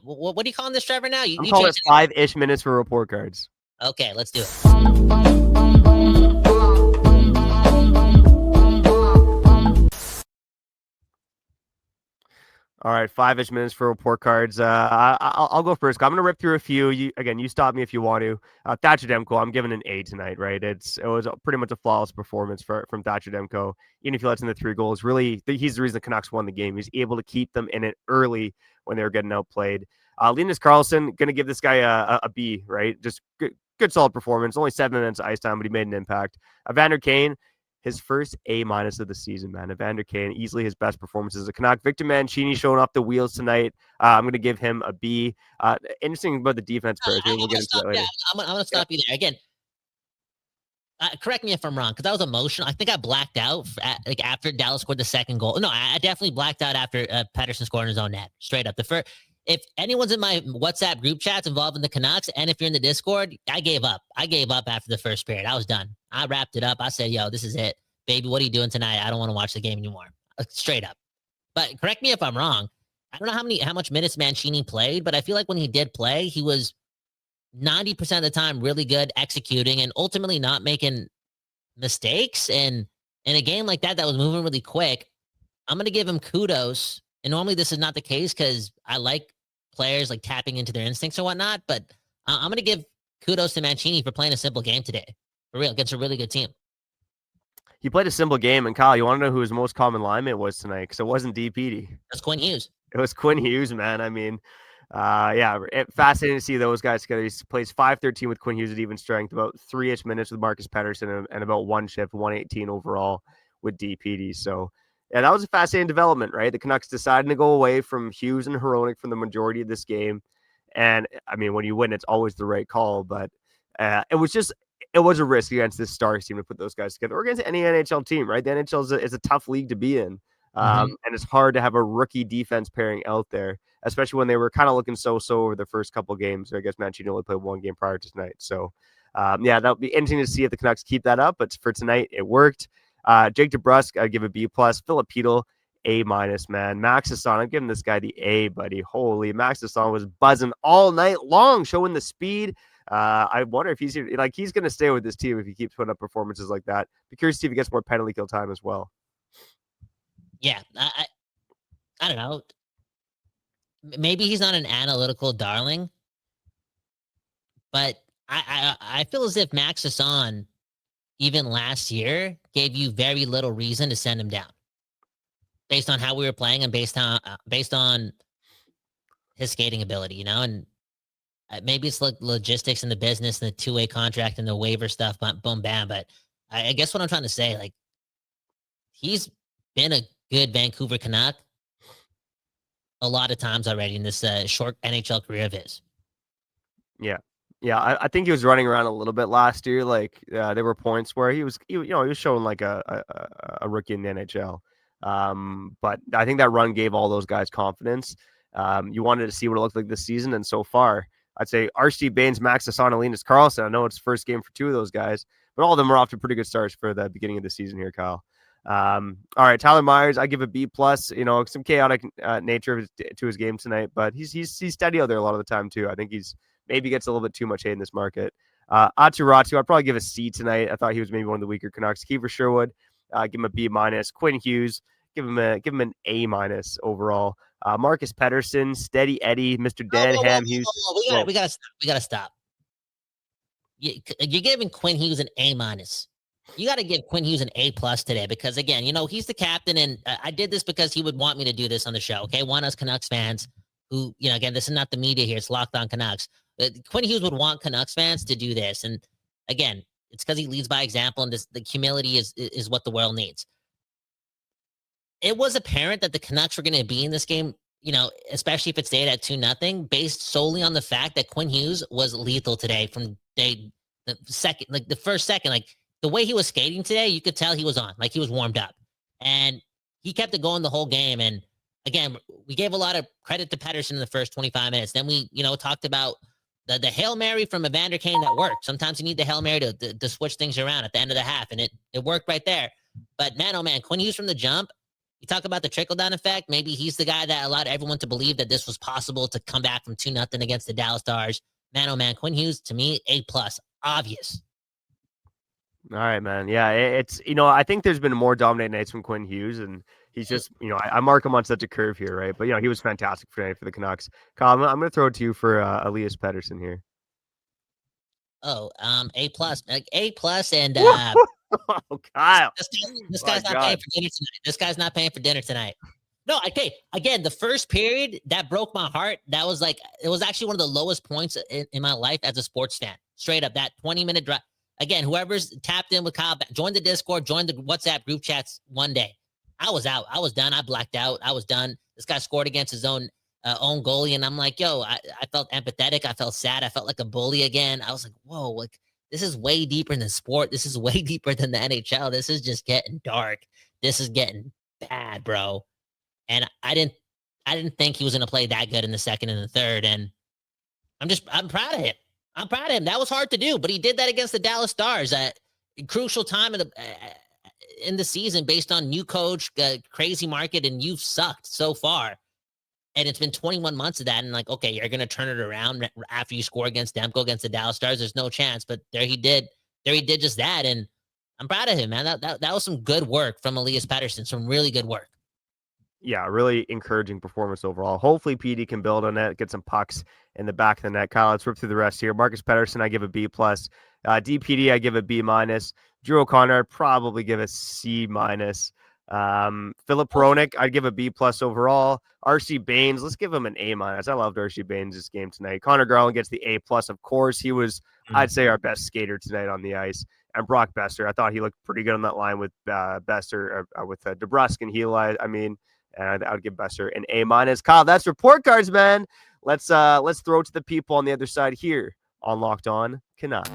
What are you calling this, Trevor, now? I'm calling it 5-ish minutes for report cards. Okay, let's do it. All right, 5-ish minutes for report cards. I'll go first. I'm going to rip through a few. You stop me if you want to. Thatcher Demko, I'm giving an A tonight, right? It was pretty much a flawless performance from Thatcher Demko. Even if he lets in the 3 goals, really, he's the reason the Canucks won the game. He's able to keep them in it early when they were getting outplayed. Linus Karlsson, going to give this guy a B, right? Just good solid performance. Only 7 minutes ice time, but he made an impact. Evander Kane, his first A- of the season, man. Evander Kane, easily his best performance as a Canuck. Victor Mancini showing off the wheels tonight. I'm going to give him a B. Interesting about the defense, Bears. We'll get into that later. I'm going to stop you there. Again, correct me if I'm wrong, because I was emotional. I think I blacked out after Dallas scored the second goal. No, I definitely blacked out after Pettersson scored in his own net. Straight up. If anyone's in my WhatsApp group chats involved in the Canucks, and if you're in the Discord, I gave up. I gave up after the first period. I was done. I wrapped it up. I said, yo, this is it. Baby, what are you doing tonight? I don't want to watch the game anymore. Straight up. But correct me if I'm wrong. I don't know how much minutes Mancini played, but I feel like when he did play, he was 90% of the time really good executing and ultimately not making mistakes. And in a game like that was moving really quick, I'm going to give him kudos. And normally this is not the case because I like players like tapping into their instincts or whatnot, but I'm going to give kudos to Mancini for playing a simple game today. For real, against a really good team. He played a simple game, and Kyle, you want to know who his most common lineman was tonight? Because it wasn't DPD. That's Quinn Hughes. It was Quinn Hughes, man. I mean, fascinating to see those guys together. He plays 5-13 with Quinn Hughes at even strength, about 3-ish minutes with Marcus Pettersson, and about one shift, 118 overall with DPD. So, yeah, that was a fascinating development, right? The Canucks deciding to go away from Hughes and Hronek for the majority of this game. And, I mean, when you win, it's always the right call. But it was a risk against this Stars team to put those guys together, or against any NHL team, right? The NHL is a tough league to be in. And it's hard to have a rookie defense pairing out there, especially when they were kind of looking so-so over the first couple games. I guess Mancini only played one game prior to tonight. So, that'll be interesting to see if the Canucks keep that up. But for tonight, it worked. Jake DeBrusk, I'd give a B+. Philip Pedal, A-, man. Max Hassan, I'm giving this guy the A, buddy. Holy, Max Hassan was buzzing all night long, showing the speed. I wonder if he's going to stay with this team if he keeps putting up performances like that. Be curious to see if he gets more penalty kill time as well. Yeah, I don't know. Maybe he's not an analytical darling, but I feel as if Max Hassan, even last year, gave you very little reason to send him down, based on how we were playing and based on his skating ability, and maybe it's like logistics in the business and the two-way contract and the waiver stuff, boom, bam. But I guess what I'm trying to say, like, he's been a good Vancouver Canuck a lot of times already in this short NHL career of his. Yeah. I think he was running around a little bit last year. Like there were points where he was showing like a rookie in the NHL. But I think that run gave all those guys confidence. You wanted to see what it looked like this season, and so far, I'd say R.C. Baines, Max Hassan, Linus Karlsson. I know it's first game for two of those guys, but all of them are off to pretty good starts for the beginning of the season here, Kyle. All right, Tyler Myers, I give a B+. Some chaotic nature to his game tonight, but he's steady out there a lot of the time too. I think he's maybe gets a little bit too much hate in this market. Aturatu, I'd probably give a C tonight. I thought he was maybe one of the weaker Canucks. Kiefer Sherwood, give him a B-. Quinn Hughes, give him an A- overall. Marcus Pettersson, Steady Eddie, Mr. Denham Hughes. We gotta stop. You're giving Quinn Hughes an A-. You got to give Quinn Hughes an A+ today because, again, he's the captain, and I did this because he would want me to do this on the show, okay? Want us Canucks fans who, again, this is not the media here. It's Locked On Canucks. Quinn Hughes would want Canucks fans to do this, and, again, it's because he leads by example, and the humility is what the world needs. It was apparent that the Canucks were going to be in this game, especially if it stayed at 2-0, based solely on the fact that Quinn Hughes was lethal today from the first second, like, the way he was skating today, you could tell he was on, like he was warmed up, and he kept it going the whole game. And again, we gave a lot of credit to Pettersson in the first 25 minutes. Then we, talked about the Hail Mary from Evander Kane that worked. Sometimes you need the Hail Mary to switch things around at the end of the half, and it worked right there. But man, oh man, Quinn Hughes from the jump, You talk about the trickle down effect. Maybe he's the guy that allowed everyone to believe that this was possible to come back from 2-0 against the Dallas Stars. Man, oh man, Quinn Hughes to me A+, obvious. All right, man. Yeah, it's I think there's been more dominant nights from Quinn Hughes, and he's just I mark him on such a curve here, right? But he was fantastic for the Canucks. Kyle, I'm going to throw it to you for Elias Pettersson here. Oh, A+, like A+, and Oh, Kyle. this My guy's not paying God. for dinner tonight. This guy's not paying for dinner tonight. No, okay. Again, the first period that broke my heart. That was like it was actually one of the lowest points in my life as a sports fan. Straight up, that 20-minute drive. Again, whoever's tapped in with Kyle, join the Discord, join the WhatsApp group chats one day. I was out. I was done. I blacked out. I was done. This guy scored against his own goalie, and I'm like, yo, I felt empathetic. I felt sad. I felt like a bully again. I was like, whoa, like this is way deeper than sport. This is way deeper than the NHL. This is just getting dark. This is getting bad, bro. And I didn't think he was going to play that good in the second and the third. And I'm proud of him. I'm proud of him. That was hard to do, but he did that against the Dallas Stars at a crucial time in the season based on new coach, crazy market, and you've sucked so far. And it's been 21 months of that. And like, okay, you're going to turn it around after you score against Demko against the Dallas Stars. There's no chance, but there he did just that. And I'm proud of him, man. That was some good work from Elias Pettersson. Some really good work. Yeah, really encouraging performance overall. Hopefully, PD can build on that, get some pucks in the back of the net. Kyle, let's rip through the rest here. Marcus Pettersson, I give a B+. DPD, I give a B-. Drew O'Connor, I'd probably give a C-. Philip Peronic, I'd give a B+ overall. RC Baines, let's give him an A-. I loved RC Baines this game tonight. Connor Garland gets the A+. Of course, he was, I'd say, our best skater tonight on the ice. And Brock Besser, I thought he looked pretty good on that line with Besser, with DeBrusk and Heal. And I would give Besser an A-. Kyle, that's report cards, man. Let's throw it to the people on the other side here on Locked On Canucks.